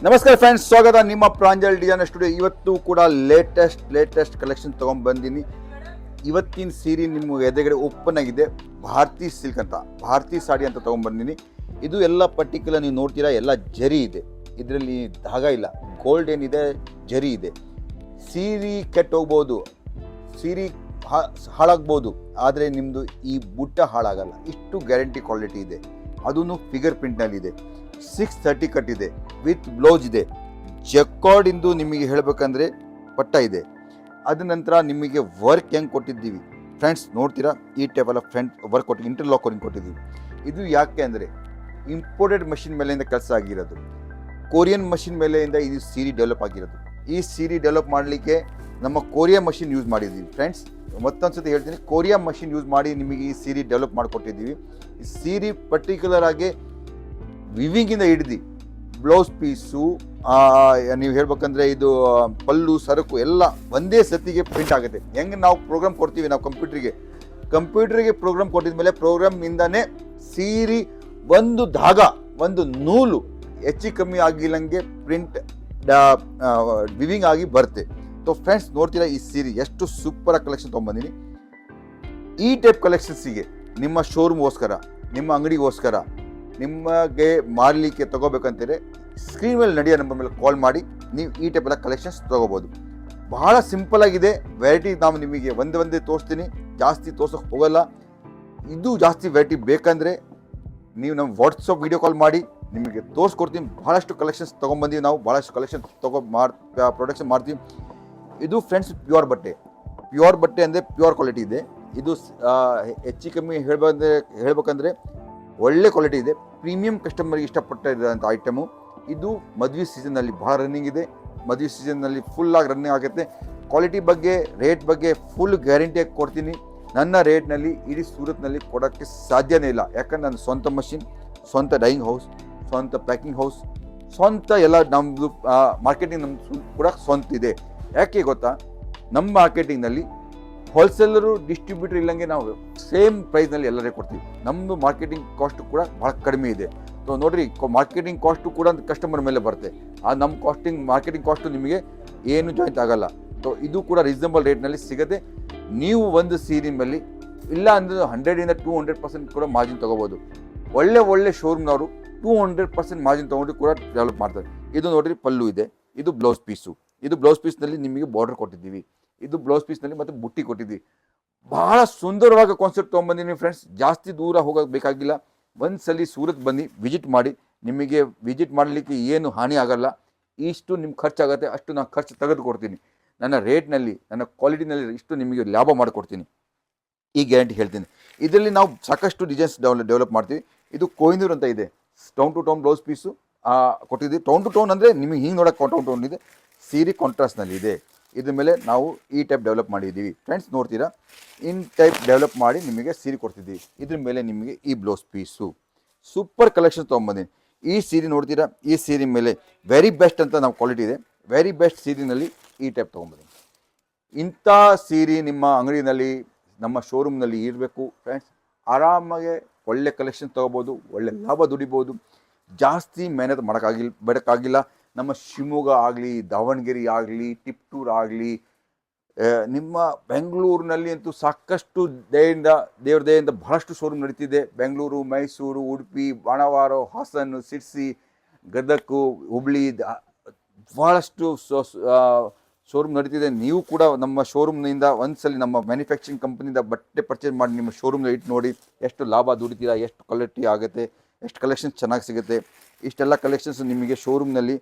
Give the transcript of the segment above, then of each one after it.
ನಮಸ್ಕಾರ ಫ್ರೆಂಡ್ಸ್, ಸ್ವಾಗತ ನಿಮ್ಮ ಪ್ರಾಂಜಲ್ ಡಿಸೈನ್ ಸ್ಟುಡಿಯೋ. ಇವತ್ತು ಕೂಡ ಲೇಟೆಸ್ಟ್ ಕಲೆಕ್ಷನ್ ತೊಗೊಂಡ್ಬಂದಿನಿ. ಇವತ್ತಿನ ಸೀರೆ ನಿಮ್ಮ ಎದುರುಗಡೆ ಓಪನ್ ಆಗಿದೆ. ಭಾರತಿ ಸಿಲ್ಕ್ ಅಂತ, ಭಾರತಿ ಸಾಡಿ ಅಂತ ತೊಗೊಂಡ್ಬಂದಿನಿ. ಇದು ಎಲ್ಲ ಪರ್ಟಿಕ್ಯುಲರ್ ನೀವು ನೋಡ್ತೀರಾ, ಎಲ್ಲ ಜರಿ ಇದೆ. ಇದರಲ್ಲಿ ಧಾಗ ಇಲ್ಲ, ಗೋಲ್ಡ್ ಏನಿದೆ ಜರಿ ಇದೆ. ಸೀರೆ ಕೆಟ್ಟೋಗ್ಬೋದು, ಸೀರೆ ಹಾಳಾಗ್ಬೋದು, ಆದರೆ ನಿಮ್ಮದು ಈ ಬುಟ್ಟ ಹಾಳಾಗಲ್ಲ. ಇಷ್ಟು ಗ್ಯಾರಂಟಿ ಕ್ವಾಲಿಟಿ ಇದೆ. ಅದೂ ಫಿಗರ್ ಪ್ರಿಂಟ್ನಲ್ಲಿದೆ. 630 ಕಟ್ ಇದೆ, ವಿತ್ ಬ್ಲೌಸ್ ಇದೆ. ಜಕ್ಕಾರ್ಡಿಂದು ನಿಮಗೆ ಹೇಳಬೇಕಂದ್ರೆ ಪಟ್ಟ ಇದೆ. ಅದ ನಂತರ ನಿಮಗೆ ವರ್ಕ್ ಹೆಂಗೆ ಕೊಟ್ಟಿದ್ದೀವಿ ಫ್ರೆಂಡ್ಸ್, ನೋಡ್ತೀರಾ ಈ ಟೈಪೆಲ್ಲ ಫ್ರಂಟ್ ವರ್ಕ್ ಕೊಟ್ಟು ಇಂಟರ್ಲಾಕರಿಂಗ್ ಕೊಟ್ಟಿದ್ದೀವಿ. ಇದು ಯಾಕೆ ಅಂದರೆ ಇಂಪೋರ್ಟೆಡ್ ಮಷಿನ್ ಮೇಲೆಯಿಂದ ಕೆಲಸ ಆಗಿರೋದು, ಕೊರಿಯನ್ ಮಷಿನ್ ಮೇಲೆಯಿಂದ ಇದು ಸೀರೆ ಡೆವಲಪ್ ಆಗಿರೋದು. ಈ ಸೀರೆ ಡೆವಲಪ್ ಮಾಡಲಿಕ್ಕೆ ನಮ್ಮ ಕೊರಿಯಾ ಮಷಿನ್ ಯೂಸ್ ಮಾಡಿದ್ದೀವಿ ಫ್ರೆಂಡ್ಸ್. ಮತ್ತೊಂದು ಸತಿ ಹೇಳ್ತೀನಿ, ಕೊರಿಯಾ ಮಷಿನ್ ಯೂಸ್ ಮಾಡಿ ನಿಮಗೆ ಈ ಸೀರೆ ಡೆವಲಪ್ ಮಾಡಿಕೊಟ್ಟಿದ್ದೀವಿ. ಈ ಸೀರೆ ಪರ್ಟಿಕ್ಯುಲರ್ ಆಗಿ ವಿವಿಂಗಿಂದ ಹಿಡ್ದು ಬ್ಲೌಸ್ ಪೀಸು, ನೀವು ಹೇಳ್ಬೇಕಂದ್ರೆ ಇದು ಪಲ್ಲು ಸರಕು ಎಲ್ಲ ಒಂದೇ ಸತಿಗೆ ಪ್ರಿಂಟ್ ಆಗುತ್ತೆ. ಹೆಂಗೆ ನಾವು ಪ್ರೋಗ್ರಾಮ್ ಕೊಡ್ತೀವಿ, ನಾವು ಕಂಪ್ಯೂಟ್ರಿಗೆ ಪ್ರೋಗ್ರಾಮ್ ಕೊಟ್ಟಿದ ಮೇಲೆ ಪ್ರೋಗ್ರಾಮಿಂದನೇ ಸೀರೆ ಒಂದು ಧಾಗ ಒಂದು ನೂಲು ಹೆಚ್ಚು ಕಮ್ಮಿ ಆಗಿಲ್ಲಂಗೆ ಪ್ರಿಂಟ್ ವಿವಿಂಗ್ ಆಗಿ ಬರುತ್ತೆ. ಸೊ ಫ್ರೆಂಡ್ಸ್, ನೋಡ್ತೀರಾ ಈ ಸೀರೆ ಎಷ್ಟು ಸೂಪರ್ ಕಲೆಕ್ಷನ್ ತೊಗೊಂಬಂದಿನಿ. ಈ ಟೈಪ್ ಕಲೆಕ್ಷನ್ಸಿಗೆ ನಿಮ್ಮ ಶೋರೂಮ್ಗೋಸ್ಕರ, ನಿಮ್ಮ ಅಂಗಡಿಗೋಸ್ಕರ, ನಿಮಗೆ ಮಾರಲಿಕ್ಕೆ ತೊಗೋಬೇಕಂತೀರಿ ಸ್ಕ್ರೀನ್ ಮೇಲೆ ನಡೆಯೋ ನಂಬರ್ ಮೇಲೆ ಕಾಲ್ ಮಾಡಿ ನೀವು ಈ ಟೈಪ್ ಎಲ್ಲ ಕಲೆಕ್ಷನ್ಸ್ ತೊಗೋಬೋದು. ಬಹಳ ಸಿಂಪಲ್ ಆಗಿದೆ. ವೆರೈಟಿ ನಾವು ನಿಮಗೆ ಒಂದೇ ತೋರಿಸ್ತೀನಿ, ಜಾಸ್ತಿ ತೋರ್ಸೋಕೆ ಹೋಗಲ್ಲ. ಇದು ಜಾಸ್ತಿ ವೆರೈಟಿ ಬೇಕಂದರೆ ನೀವು ನಮ್ಮ ವಾಟ್ಸಪ್ ವಿಡಿಯೋ ಕಾಲ್ ಮಾಡಿ ನಿಮಗೆ ತೋರಿಸ್ಕೊಡ್ತೀನಿ. ಭಾಳಷ್ಟು ಕಲೆಕ್ಷನ್ಸ್ ತೊಗೊಂಬಂದೀವಿ ನಾವು, ಭಾಳಷ್ಟು ಕಲೆಕ್ಷನ್ ಪ್ರೊಡಕ್ಷನ್ ಮಾಡ್ತೀವಿ. ಇದು ಫ್ರೆಂಡ್ಸ್ ಪ್ಯೂರ್ ಬಟ್ಟೆ ಅಂದರೆ ಪ್ಯೂರ್ ಕ್ವಾಲಿಟಿ ಇದೆ. ಇದು ಹೆಚ್ಚು ಕಮ್ಮಿ ಹೇಳ್ಬೇಕಂದ್ರೆ ಒಳ್ಳೆ ಕ್ವಾಲಿಟಿ ಇದೆ. ಪ್ರೀಮಿಯಂ ಕಸ್ಟಮರ್ಗೆ ಇಷ್ಟಪಟ್ಟ ಇರೋಂಥ ಐಟಮು. ಇದು ಮದುವೆ ಸೀಸನ್ನಲ್ಲಿ ಭಾಳ ರನ್ನಿಂಗ್ ಇದೆ. ಮದುವೆ ಸೀಸನ್ನಲ್ಲಿ ಫುಲ್ಲಾಗಿ ರನ್ನಿಂಗ್ ಆಗುತ್ತೆ. ಕ್ವಾಲಿಟಿ ಬಗ್ಗೆ, ರೇಟ್ ಬಗ್ಗೆ ಫುಲ್ ಗ್ಯಾರಂಟಿಯಾಗಿ ಕೊಡ್ತೀನಿ. ನನ್ನ ರೇಟ್ನಲ್ಲಿ ಇಡೀ ಸೂರತ್ನಲ್ಲಿ ಕೊಡೋಕ್ಕೆ ಸಾಧ್ಯನೇ ಇಲ್ಲ. ಯಾಕಂದ್ರೆ ನನ್ನ ಸ್ವಂತ ಮಷಿನ್, ಸ್ವಂತ ಡೈಯಿಂಗ್ ಹೌಸ್, ಸ್ವಂತ ಪ್ಯಾಕಿಂಗ್ ಹೌಸ್, ಸ್ವಂತ ಎಲ್ಲ ನಮ್ಮದು ಮಾರ್ಕೆಟಿಂಗ್ ನಮ್ಮದು ಕೂಡ ಸ್ವಂತ ಇದೆ. ಯಾಕೆ ಗೊತ್ತಾ, ನಮ್ಮ ಮಾರ್ಕೆಟಿಂಗ್ನಲ್ಲಿ ಹೋಲ್ಸೇಲರು ಡಿಸ್ಟ್ರಿಬ್ಯೂಟರ್ ಇಲ್ಲಂಗೆ ನಾವು ಸೇಮ್ ಪ್ರೈಸ್ನಲ್ಲಿ ಎಲ್ಲರೇ ಕೊಡ್ತೀವಿ. ನಮ್ಮದು ಮಾರ್ಕೆಟಿಂಗ್ ಕಾಸ್ಟು ಕೂಡ ಭಾಳ ಕಡಿಮೆ ಇದೆ. ಸೊ ನೋಡಿರಿ, ಮಾರ್ಕೆಟಿಂಗ್ ಕಾಸ್ಟು ಕೂಡ ಕಸ್ಟಮರ್ ಮೇಲೆ ಬರುತ್ತೆ. ನಮ್ಮ ಮಾರ್ಕೆಟಿಂಗ್ ಕಾಸ್ಟು ನಿಮಗೆ ಏನು ಜಾಯಿಂಟ್ ಆಗಲ್ಲ. ಸೊ ಇದು ಕೂಡ ರೀಸನಬಲ್ ರೇಟ್ನಲ್ಲಿ ಸಿಗುತ್ತೆ. ನೀವು ಒಂದು ಸೀರೆ ಮೇಲೆ ಇಲ್ಲ ಅಂದರೆ 100ಇಂದ 200% ಕೂಡ ಮಾರ್ಜಿನ್ ತೊಗೋಬೋದು. ಒಳ್ಳೆ ಶೋರೂಮ್ನವರು 200% ಮಾರ್ಜಿನ್ ತೊಗೊಂಡು ಕೂಡ ಡೆವಲಪ್ ಮಾಡ್ತಾರೆ. ಇದು ನೋಡಿರಿ ಪಲ್ಲು ಇದೆ, ಇದು ಬ್ಲೌಸ್ ಪೀಸು. ಇದು ಬ್ಲೌಸ್ ಪೀಸ್ನಲ್ಲಿ ನಿಮಗೆ ಬಾರ್ಡರ್ ಕೊಟ್ಟಿದ್ದೀವಿ. ಇದು ಬ್ಲೌಸ್ ಪೀಸ್ನಲ್ಲಿ ಮತ್ತು ಬುಟ್ಟಿ ಕೊಟ್ಟಿದ್ದೀವಿ. ಬಹಳ ಸುಂದರವಾಗಿ ಕಾನ್ಸೆಪ್ಟ್ ತೊಗೊಂಬಂದಿನಿ ಫ್ರೆಂಡ್ಸ್. ಜಾಸ್ತಿ ದೂರ ಹೋಗೋಕೆ ಬೇಕಾಗಿಲ್ಲ. ಒಂದ್ಸಲಿ ಸೂರತ್ ಬನ್ನಿ, ವಿಸಿಟ್ ಮಾಡಿ. ನಿಮಗೆ ವಿಸಿಟ್ ಮಾಡಲಿಕ್ಕೆ ಏನು ಹಾನಿ ಆಗಲ್ಲ. ಇಷ್ಟು ನಿಮ್ಮ ಖರ್ಚಾಗುತ್ತೆ, ಅಷ್ಟು ನಾನು ಖರ್ಚು ತೆಗೆದು ಕೊಡ್ತೀನಿ. ನನ್ನ ರೇಟ್ನಲ್ಲಿ, ನನ್ನ ಕ್ವಾಲಿಟಿನಲ್ಲಿ ಇಷ್ಟು ನಿಮಗೆ ಲಾಭ ಮಾಡಿಕೊಡ್ತೀನಿ, ಈ ಗ್ಯಾರಂಟಿ ಹೇಳ್ತೀನಿ. ಇದರಲ್ಲಿ ನಾವು ಸಾಕಷ್ಟು ಡಿಸೈನ್ಸ್ ಡೆವಲಪ್ ಮಾಡ್ತೀವಿ. ಇದು ಕೊಹಿನೂರ್ ಅಂತ ಇದೆ, town to town blouse piece ಕೊಟ್ಟಿದ್ದೀವಿ. ಟೌನ್ ಟು ಟೌನ್ ಅಂದರೆ ನಿಮಗೆ ಹಿಂಗೆ ನೋಡೋಕೆ ಟೌನ್ ಟೌನ್ ಇದೆ. ಸೀರೆ ಕಾಂಟ್ರಾಸ್ಟ್ನಲ್ಲಿ ಇದೆ. ಇದ್ರ ಮೇಲೆ ನಾವು ಈ ಟೈಪ್ ಡೆವಲಪ್ ಮಾಡಿದ್ದೀವಿ ಫ್ರೆಂಡ್ಸ್. ನೋಡ್ತೀರಾ, ಇನ್ ಟೈಪ್ ಡೆವಲಪ್ ಮಾಡಿ ನಿಮಗೆ ಸೀರೆ ಕೊಡ್ತಿದ್ದೀವಿ. ಇದ್ರ ಮೇಲೆ ನಿಮಗೆ ಈ ಬ್ಲೌಸ್ ಪೀಸು ಸೂಪರ್ ಕಲೆಕ್ಷನ್ ತೊಗೊಂಬಂದಿನಿ. ಈ ಸೀರೆ ನೋಡ್ತೀರಾ, ಈ ಸೀರೆ ಮೇಲೆ ವೆರಿ ಬೆಸ್ಟ್ ಅಂತ ನಾವು ಕ್ವಾಲಿಟಿ ಇದೆ. ವೆರಿ ಬೆಸ್ಟ್ ಸೀರೆನಲ್ಲಿ ಈ ಟೈಪ್ ತೊಗೊಂಬಂದಿನಿ. ಇಂಥ ಸೀರೆ ನಿಮ್ಮ ಅಂಗಡಿನಲ್ಲಿ, ನಮ್ಮ ಶೋರೂಮ್ನಲ್ಲಿ ಇರಬೇಕು ಫ್ರೆಂಡ್ಸ್. ಆರಾಮಾಗೆ ಒಳ್ಳೆ ಕಲೆಕ್ಷನ್ ತೊಗೋಬೋದು, ಒಳ್ಳೆ ಲಾಭ ದುಡಿಬೋದು. ಜಾಸ್ತಿ ಮೆಹನತ್ ಬೇಡಕ್ಕಾಗಿಲ್ಲ. ನಮ್ಮ ಶಿವಮೊಗ್ಗ ಆಗಲಿ, ದಾವಣಗೆರೆ ಆಗಲಿ, ಟಿಪ್ಟೂರ್ ಆಗಲಿ, ನಿಮ್ಮ ಬೆಂಗಳೂರಿನಲ್ಲಿ ಅಂತೂ ಸಾಕಷ್ಟು ದೇವ್ರ ದಯೆಯಿಂದ ಬಹಳಷ್ಟು ಶೋರೂಮ್ ನಡೀತಿದೆ. ಬೆಂಗಳೂರು, ಮೈಸೂರು, ಉಡುಪಿ, ಬಾಣವಾರ, ಹಾಸನ, ಸಿರ್ಸಿ, ಗದಗ, ಹುಬ್ಳಿ, ಬಹಳಷ್ಟು ಶೋರೂಮ್ ನಡೀತಿದೆ. ನೀವು ಕೂಡ ನಮ್ಮ ಶೋರೂಮ್ನಿಂದ ಒಂದ್ಸಲಿ ನಮ್ಮ ಮ್ಯಾನುಫ್ಯಾಕ್ಚರಿಂಗ್ ಕಂಪ್ನಿಯಿಂದ ಬಟ್ಟೆ ಪರ್ಚೇಸ್ ಮಾಡಿ ನಿಮ್ಮ ಶೋರೂಮ್ನ ಇಟ್ಟು ನೋಡಿ ಎಷ್ಟು ಲಾಭ ದುಡಿತೀರಾ, ಎಷ್ಟು ಕ್ವಾಲಿಟಿ ಆಗುತ್ತೆ, ಎಷ್ಟು ಕಲೆಕ್ಷನ್ಸ್ ಚೆನ್ನಾಗಿ ಸಿಗುತ್ತೆ. ಇಷ್ಟೆಲ್ಲ ಕಲೆಕ್ಷನ್ಸ್ ನಿಮಗೆ ಶೋರೂಮ್ನಲ್ಲಿ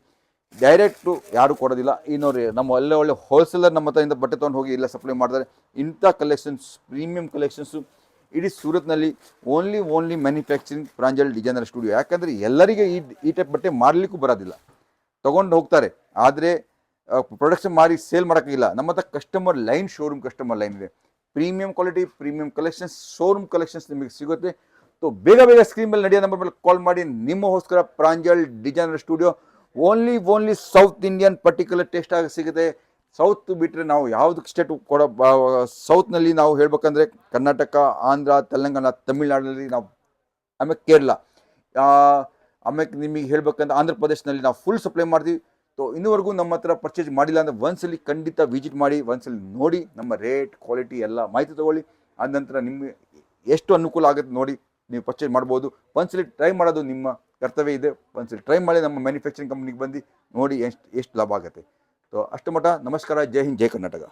ಡೈರೆಕ್ಟು ಯಾರು ಕೊಡೋದಿಲ್ಲ. ಇನ್ನೋರಿ ನಮ್ಮ ಒಳ್ಳೆ ಹೋಲ್ಸೇಲರ್ ನಮ್ಮ ಹತ್ರದಿಂದ ಬಟ್ಟೆ ತೊಗೊಂಡು ಹೋಗಿ ಇಲ್ಲ ಸಪ್ಲೈ ಮಾಡ್ತಾರೆ. ಇಂಥ ಕಲೆಕ್ಷನ್ಸ್, ಪ್ರೀಮಿಯಂ ಕಲೆಕ್ಷನ್ಸು ಇಡೀ ಸೂರತ್ನಲ್ಲಿ only manufacturing Pranjal designer studio. ಯಾಕಂದರೆ ಎಲ್ಲರಿಗೆ ಈ ಟೈಪ್ ಬಟ್ಟೆ ಮಾರಲಿಕ್ಕೂ ಬರೋದಿಲ್ಲ, ತೊಗೊಂಡು ಹೋಗ್ತಾರೆ, ಆದರೆ ಪ್ರೊಡಕ್ಷನ್ ಮಾರಿ ಸೇಲ್ ಮಾಡೋಕ್ಕಿಲ್ಲ. ನಮ್ಮ ಹತ್ರ ಕಸ್ಟಮರ್ ಲೈನ್ ಇದೆ. Premium quality, premium collections, showroom collections ನಿಮಗೆ ಸಿಗುತ್ತೆ. ಸೊ ಬೇಗ ಸ್ಕ್ರೀನ್ ಮೇಲೆ ನಡೆಯೋ ನಂಬರ್ ಮೇಲೆ ಕಾಲ್ ಮಾಡಿ ನಿಮ್ಮಗೋಸ್ಕರ Pranjal designer studio. Only south Indian particular taste ಆಗಿ ಸಿಗುತ್ತೆ. ಸೌತ್ ಬಿಟ್ಟರೆ ನಾವು ಯಾವುದಕ್ಕೆ ಸ್ಟೇಟ್ ಸೌತ್ನಲ್ಲಿ ನಾವು ಹೇಳ್ಬೇಕಂದ್ರೆ ಕರ್ನಾಟಕ, ಆಂಧ್ರ, ತೆಲಂಗಾಣ, ತಮಿಳ್ನಾಡಲ್ಲಿ ನಾವು, ಆಮೇಲೆ ಕೇರಳ, ಆಮೇಲೆ ನಿಮಗೆ ಹೇಳ್ಬೇಕಂದ್ರೆ ಆಂಧ್ರ ಪ್ರದೇಶನಲ್ಲಿ ನಾವು ಫುಲ್ ಸಪ್ಲೈ ಮಾಡ್ತೀವಿ. ಸೊ ಇನ್ನೂವರೆಗೂ ನಮ್ಮ ಹತ್ರ ಪರ್ಚೇಸ್ ಮಾಡಿಲ್ಲ ಅಂದರೆ ಒಂದ್ಸಲಿ ಖಂಡಿತ ವಿಸಿಟ್ ಮಾಡಿ, ಒಂದ್ಸಲಿ ನೋಡಿ ನಮ್ಮ ರೇಟ್ ಕ್ವಾಲಿಟಿ ಎಲ್ಲ ಮಾಹಿತಿ ತೊಗೊಳ್ಳಿ. ಆದ ನಂತರ ನಿಮಗೆ ಎಷ್ಟು ಅನುಕೂಲ ಆಗುತ್ತೆ ನೋಡಿ ನೀವು ಪರ್ಚೇಸ್ ಮಾಡ್ಬೋದು. ಒಂದ್ಸಲಿ ಟ್ರೈ ಮಾಡೋದು ನಿಮ್ಮ ಕರ್ತವ್ಯ ಇದೆ. ಒಂದ್ಸಲಿ ಟ್ರೈ ಮಾಡಿ ನಮ್ಮ ಮ್ಯಾನುಫ್ಯಾಕ್ಚರಿಂಗ್ ಕಂಪ್ನಿಗೆ ಬಂದು ನೋಡಿ ಎಷ್ಟು ಲಾಭ ಆಗುತ್ತೆ. ಸೊ ಅಷ್ಟು ಮಟ್ಟ ನಮಸ್ಕಾರ. ಜೈ ಹಿಂದ್, ಜೈ ಕರ್ನಾಟಕ.